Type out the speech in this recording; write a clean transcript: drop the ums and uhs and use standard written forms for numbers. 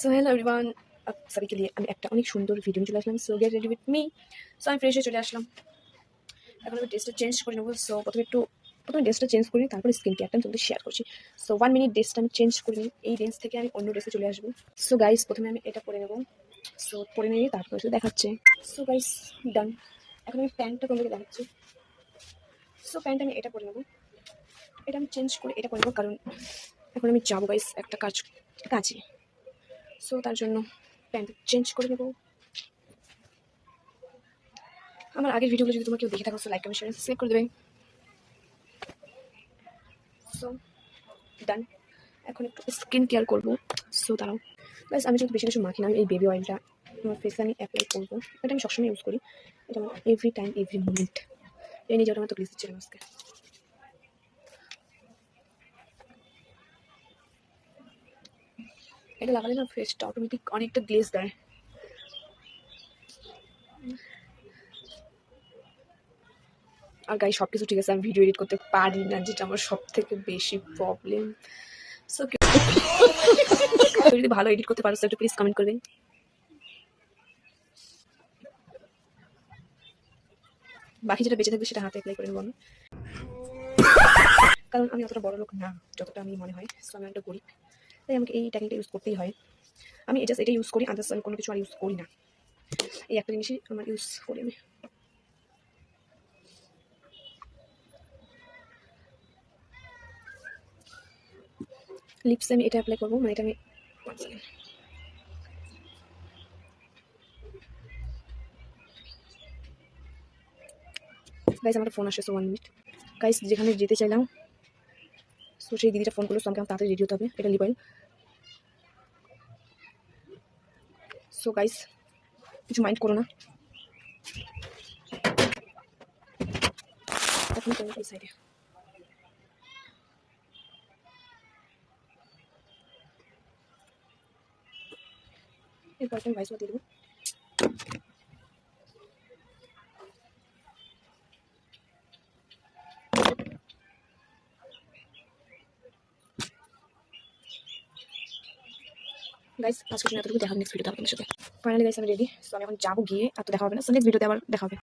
So hello everyone अब सभी के लिए আমি একটা অনেক সুন্দর ভিডিও নিয়ে চলে আসলাম। So get ready with me. So আমি ফ্রেশ হয়ে চলে আসলাম। এখন আমি ড্রেসটা চেঞ্জ করে নেবো। সো প্রথমে ড্রেসটা চেঞ্জ করে নিই, তারপরে স্কিন কেয়ারটা আমি তোমাদের শেয়ার করছি। সো 1 মিনিট ড্রেসটা আমি চেঞ্জ করে নিই, এই রেঞ্জ থেকে আমি অন্য ড্রেসে চলে আসবো। সো গাইস প্রথমে আমি এটা পরে নেবো। সো পরে নিয়ে তারপরে শুধু দেখাচ্ছে। সো গাইস ডান। এখন আমি প্যান্টটা তোমাদেরকে দেখাচ্ছি। সো প্যান্ট আমি এটা পরে নেবো, এটা আমি চেঞ্জ করে এটা পরে নেবো, কারণ এখন আমি যাবো গাইস একটা কাজে। সো তার জন্য প্যান্ট চেঞ্জ করে নেবো। আমার আগের ভিডিওগুলো যদি তোমরা কেউ দেখে থাকো, so like comment share subscribe করে দেবে। সো ডান। এখন একটু স্কিন কেয়ার করবো। সো দাঁড়াও গাইস, আমি যদি বেশি কিছু মাখি না, আমি এই বেবি অয়েলটা আমার ফেসে আমি অ্যাপ্লাই করবো। এটা আমি সবসময় ইউজ করি, এটা আমার এভরি টাইম এভরি মোমেন্ট। এই নিজে আমার তো গ্লিস দিচ্ছিলাম আজকে। এটা লাগালে না ফেসটা অটোমেটিক অনেকটা গ্লেজ দেয়। আর গাইস সব কিছু ঠিক আছে, আমি ভিডিও এডিট করতে পারি না, যেটা আমার সব থেকে বেশি প্রবলেম। সো যদি ভালো এডিট করতে পারো একটু প্লিজ কমেন্ট করবেন। বাকি যেটা বেঁচে থাকবে সেটা হাতে অ্যাপ্লাই করে নেবো আমি, কারণ আমি অতটা বড় লোক না যতটা আমি মনে হয়। সো আমি একটা গরিব, তাই আমাকে এই টেকনিকটা ইউজ করতেই হয়। আমি জাস্ট এটা ইউজ করি, আদার্স আমি কোনো কিছু আর ইউজ করি না। এই একটা জিনিসই আমার ইউজ করি আমি। লিপসে আমি এটা অ্যাপ্লাই করবো, মানে এটা আমি গাইস আমার ফোন আসে। সো 1 মিনিট গাইস, যেখানে যেতে চাইলাম সো সেই দিদিটা ফোন করলো। সো আমাকে তাড়াতাড়ি রেডি হতে হবে। এটা লিপ অয়েল। সো গাইস কিছু মাইন্ড করো না। এখন এই সাইডে এরপর আমি ভাইস দিয়ে দেবো। গাইস আজকে এতটুকু দেখা হবে নেক্সট ভিডিওতে আপনাদের সাথে। ফাইনালি গাইস আমি রেডি। সো আমি এখন যাবো, গিয়ে আর তো দেখা হবে না। সো নেক্সট ভিডিওতে আবার দেখা হবে।